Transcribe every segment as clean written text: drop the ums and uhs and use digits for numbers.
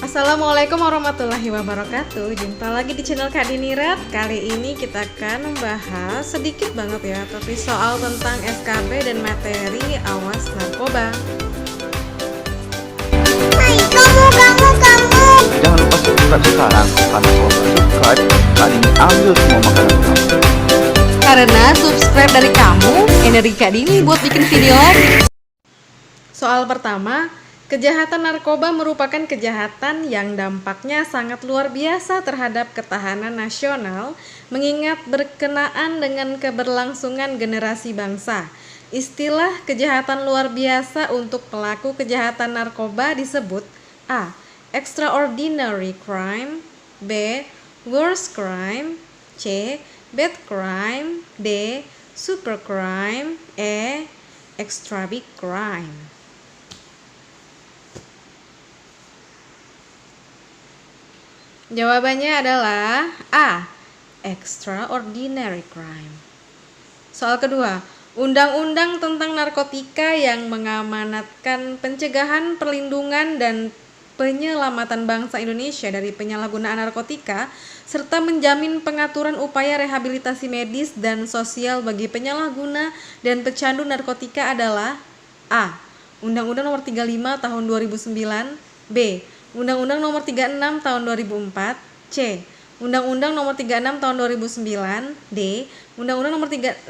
Assalamualaikum warahmatullahi wabarakatuh. Jumpa lagi di channel Kak Dinirat. Kali ini kita akan membahas sedikit banget ya, tapi soal tentang SKB dan materi awas narkoba. Hai kamu. Jangan lupa subscribe sekarang, karena kalau subscribe, Kak Dini ambil semua makanan kamu. Karena subscribe dari kamu, energi Kak Dini buat bikin video lagi. Soal pertama, kejahatan narkoba merupakan kejahatan yang dampaknya sangat luar biasa terhadap ketahanan nasional, mengingat berkenaan dengan keberlangsungan generasi bangsa. Istilah kejahatan luar biasa untuk pelaku kejahatan narkoba disebut A. Extraordinary crime, B. Worst crime, C. Bad crime, D. Super crime, E. Extra big crime. Jawabannya adalah A. Extraordinary crime. Soal kedua, Undang-Undang tentang Narkotika yang mengamanatkan pencegahan, perlindungan, dan penyelamatan bangsa Indonesia dari penyalahgunaan narkotika serta menjamin pengaturan upaya rehabilitasi medis dan sosial bagi penyalahguna dan pecandu narkotika adalah A. Undang-Undang Nomor 35 Tahun 2009, B. Undang-Undang Nomor 36 Tahun 2004, C. Undang-Undang Nomor 36 Tahun 2009, D. Undang-Undang Nomor 35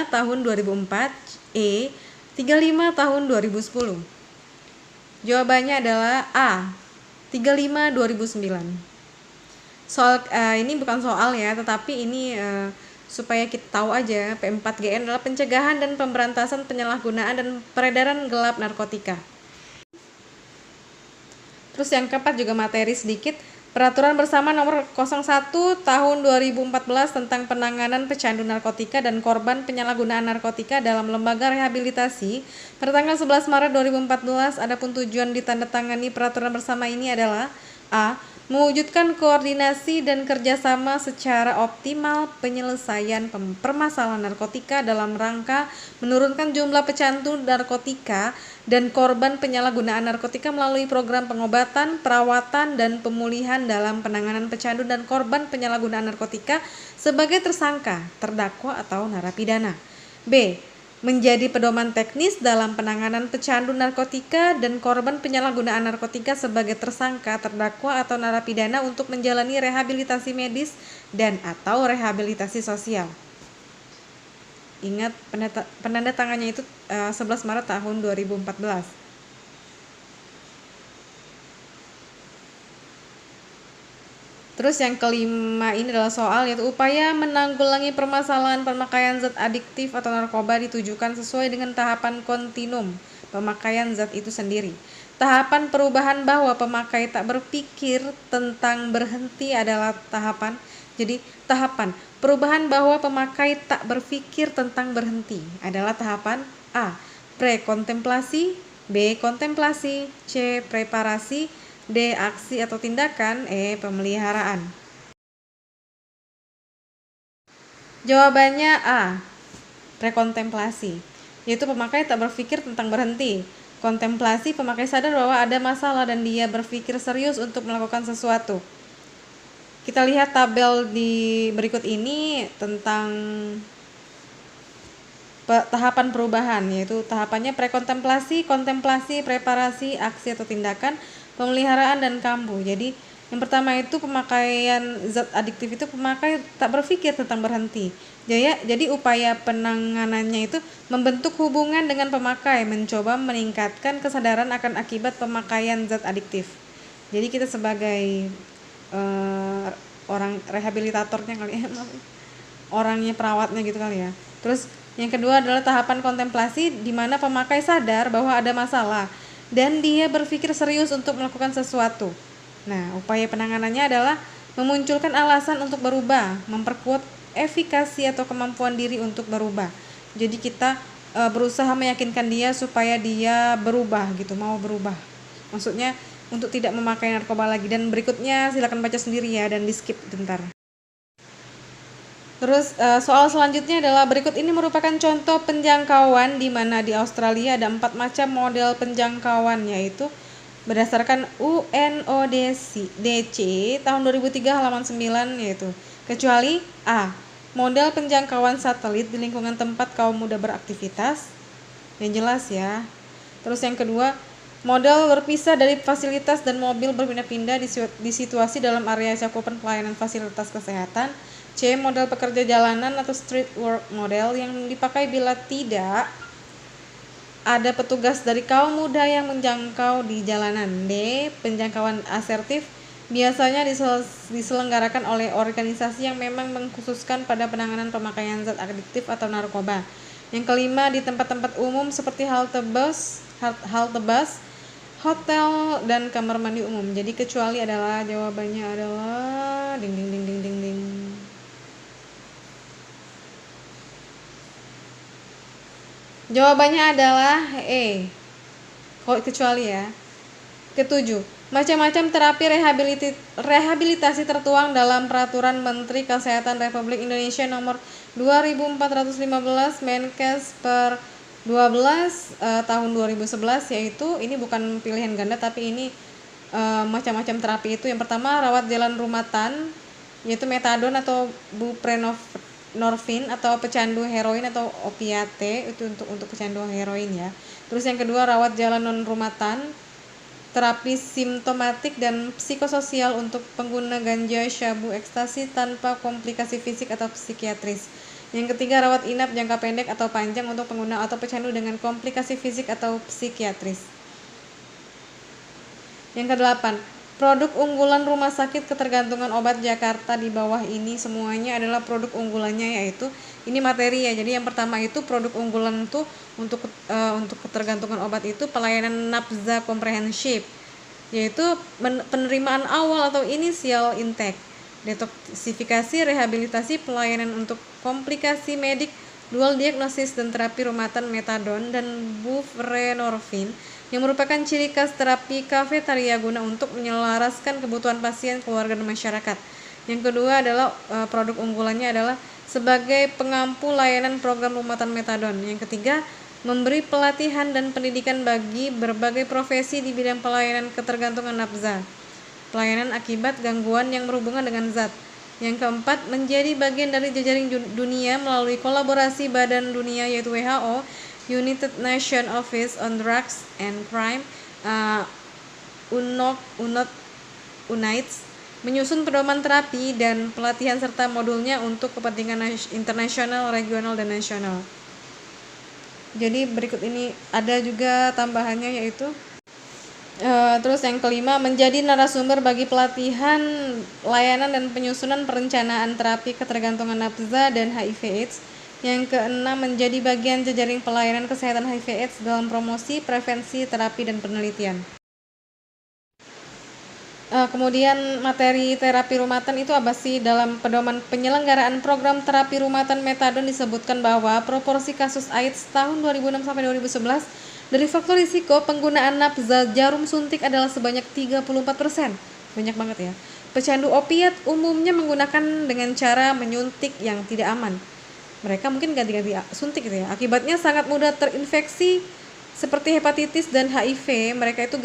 Tahun 2004, E. 35 Tahun 2010. Jawabannya adalah A. 35 2009. Soal ini bukan soal ya, tetapi ini supaya kita tahu aja, P4GN adalah pencegahan dan pemberantasan penyalahgunaan dan peredaran gelap narkotika. Terus yang keempat juga materi sedikit, Peraturan Bersama Nomor 01 Tahun 2014 tentang penanganan pecandu narkotika dan korban penyalahgunaan narkotika dalam lembaga rehabilitasi pada tanggal 11 Maret 2014. Adapun tujuan ditandatangani peraturan bersama ini adalah A. Mewujudkan koordinasi dan kerjasama secara optimal penyelesaian permasalahan narkotika dalam rangka menurunkan jumlah pecandu narkotika dan korban penyalahgunaan narkotika melalui program pengobatan, perawatan, dan pemulihan dalam penanganan pecandu dan korban penyalahgunaan narkotika sebagai tersangka, terdakwa, atau narapidana. B. Menjadi pedoman teknis dalam penanganan pecandu narkotika dan korban penyalahgunaan narkotika sebagai tersangka, terdakwa, atau narapidana untuk menjalani rehabilitasi medis dan atau rehabilitasi sosial. Ingat, penandatangannya itu 11 Maret tahun 2014. Terus yang kelima ini adalah soal yaitu upaya menanggulangi permasalahan pemakaian zat adiktif atau narkoba ditujukan sesuai dengan tahapan kontinum pemakaian zat itu sendiri. Tahapan perubahan bahwa pemakai tak berpikir tentang berhenti adalah tahapan. Jadi tahapan perubahan bahwa pemakai tak berpikir tentang berhenti adalah tahapan A. Prekontemplasi, B. Kontemplasi, C. Preparasi, D. Aksi atau tindakan, E. Pemeliharaan. Jawabannya A. Prekontemplasi, yaitu pemakai tak berpikir tentang berhenti. Kontemplasi, pemakai sadar bahwa ada masalah dan dia berpikir serius untuk melakukan sesuatu. Kita lihat tabel di berikut ini tentang tahapan perubahan, yaitu tahapannya prekontemplasi, kontemplasi, preparasi, aksi atau tindakan, pemeliharaan, dan kambuh. Jadi yang pertama itu pemakaian zat adiktif itu pemakai tak berpikir tentang berhenti. Jadi upaya penanganannya itu membentuk hubungan dengan pemakai, mencoba meningkatkan kesadaran akan akibat pemakaian zat adiktif. Jadi kita sebagai orang rehabilitatornya kali ya, orangnya perawatnya gitu kali ya. Terus yang kedua adalah tahapan kontemplasi, di mana pemakai sadar bahwa ada masalah dan dia berpikir serius untuk melakukan sesuatu. Nah, upaya penanganannya adalah memunculkan alasan untuk berubah, memperkuat efikasi atau kemampuan diri untuk berubah. Jadi kita berusaha meyakinkan dia supaya dia berubah gitu, mau berubah. Maksudnya untuk tidak memakai narkoba lagi. Dan berikutnya silakan baca sendiri ya dan di skip bentar. Terus soal selanjutnya adalah berikut ini merupakan contoh penjangkauan di mana di Australia ada 4 macam model penjangkauan, yaitu berdasarkan UNODC tahun 2003 halaman 9, yaitu kecuali A. Model penjangkauan satelit di lingkungan tempat kaum muda beraktivitas, yang jelas ya. Terus yang kedua, model berpisah dari fasilitas dan mobil berpindah-pindah di situasi dalam area cakupan pelayanan fasilitas kesehatan. C. Model pekerja jalanan atau street work model yang dipakai bila tidak ada petugas dari kaum muda yang menjangkau di jalanan. D. Penjangkauan asertif biasanya diselenggarakan oleh organisasi yang memang mengkhususkan pada penanganan pemakaian zat adiktif atau narkoba. Yang kelima, di tempat-tempat umum seperti halte bus, hotel, dan kamar mandi umum. Jadi kecuali adalah, jawabannya adalah ding. Jawabannya adalah E. Kecuali ya. Ketujuh, macam-macam terapi rehabilitasi tertuang dalam Peraturan Menteri Kesehatan Republik Indonesia Nomor 2415 Menkes per 12 tahun 2011, yaitu ini bukan pilihan ganda tapi ini macam-macam terapi itu. Yang pertama, rawat jalan rumatan, yaitu metadon atau buprenorfin atau pecandu heroin atau opiate, itu untuk pecandu heroin ya. Terus yang kedua, rawat jalan non rumatan, terapi simptomatik dan psikososial untuk pengguna ganja, syabu, ekstasi tanpa komplikasi fisik atau psikiatris. Yang ketiga, rawat inap jangka pendek atau panjang untuk pengguna atau pecandu dengan komplikasi fisik atau psikiatris. Yang kedelapan, produk unggulan Rumah Sakit Ketergantungan Obat Jakarta di bawah ini semuanya adalah produk unggulannya, yaitu ini materi ya. Jadi yang pertama itu produk unggulan itu untuk ketergantungan obat itu pelayanan nafza komprehensif, yaitu penerimaan awal atau initial intake, detoksifikasi, rehabilitasi, pelayanan untuk komplikasi medik, dual diagnosis dan terapi rumatan metadon dan buprenorfin yang merupakan ciri khas terapi kafetaria guna untuk menyelaraskan kebutuhan pasien, keluarga, dan masyarakat. Yang kedua adalah produk unggulannya adalah sebagai pengampu layanan program rumatan metadon. Yang ketiga, memberi pelatihan dan pendidikan bagi berbagai profesi di bidang pelayanan ketergantungan nafza, pelayanan akibat gangguan yang berhubungan dengan zat. Yang keempat, menjadi bagian dari jejaring dunia melalui kolaborasi Badan Dunia yaitu WHO, United Nations Office on Drugs and Crime, UNAIDS, menyusun pedoman terapi dan pelatihan serta modulnya untuk kepentingan internasional, regional, dan nasional. Jadi berikut ini ada juga tambahannya, yaitu terus yang kelima, menjadi narasumber bagi pelatihan, layanan, dan penyusunan perencanaan terapi ketergantungan nafza dan HIV/AIDS. Yang keenam, menjadi bagian jejaring pelayanan kesehatan HIV/AIDS dalam promosi, prevensi, terapi, dan penelitian. Kemudian materi terapi rumatan itu apa sih? Dalam pedoman penyelenggaraan program terapi rumatan metadon disebutkan bahwa proporsi kasus AIDS tahun 2006 sampai 2011 dari faktor risiko penggunaan nafza jarum suntik adalah sebanyak 34%. Banyak banget ya. Pecandu opiat umumnya menggunakan dengan cara menyuntik yang tidak aman. Mereka mungkin ganti-ganti suntik gitu ya. Akibatnya sangat mudah terinfeksi seperti hepatitis dan HIV. Mereka itu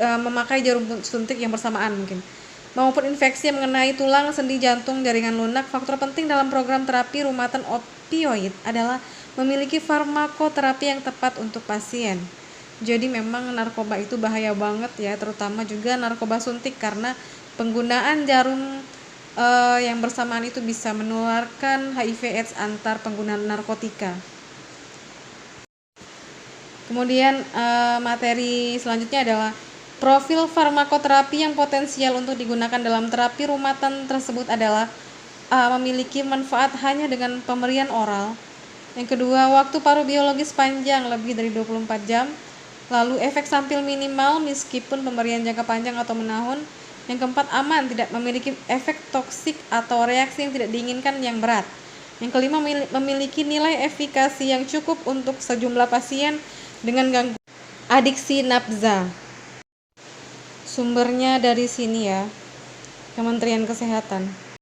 memakai jarum suntik yang bersamaan mungkin, maupun infeksi yang mengenai tulang, sendi, jantung, jaringan lunak. Faktor penting dalam program terapi rumatan opioid adalah memiliki farmakoterapi yang tepat untuk pasien. Jadi memang narkoba itu bahaya banget ya, terutama juga narkoba suntik, karena penggunaan jarum yang bersamaan itu bisa menularkan HIV/AIDS antar pengguna narkotika. Kemudian materi selanjutnya adalah profil farmakoterapi yang potensial untuk digunakan dalam terapi rumatan tersebut adalah memiliki manfaat hanya dengan pemberian oral. Yang kedua, waktu paru biologis panjang lebih dari 24 jam. Lalu efek samping minimal meskipun pemberian jangka panjang atau menahun. Yang keempat, aman, tidak memiliki efek toksik atau reaksi yang tidak diinginkan yang berat. Yang kelima, memiliki nilai efikasi yang cukup untuk sejumlah pasien dengan gangguan adiksi nafza. Sumbernya dari sini ya, Kementerian Kesehatan.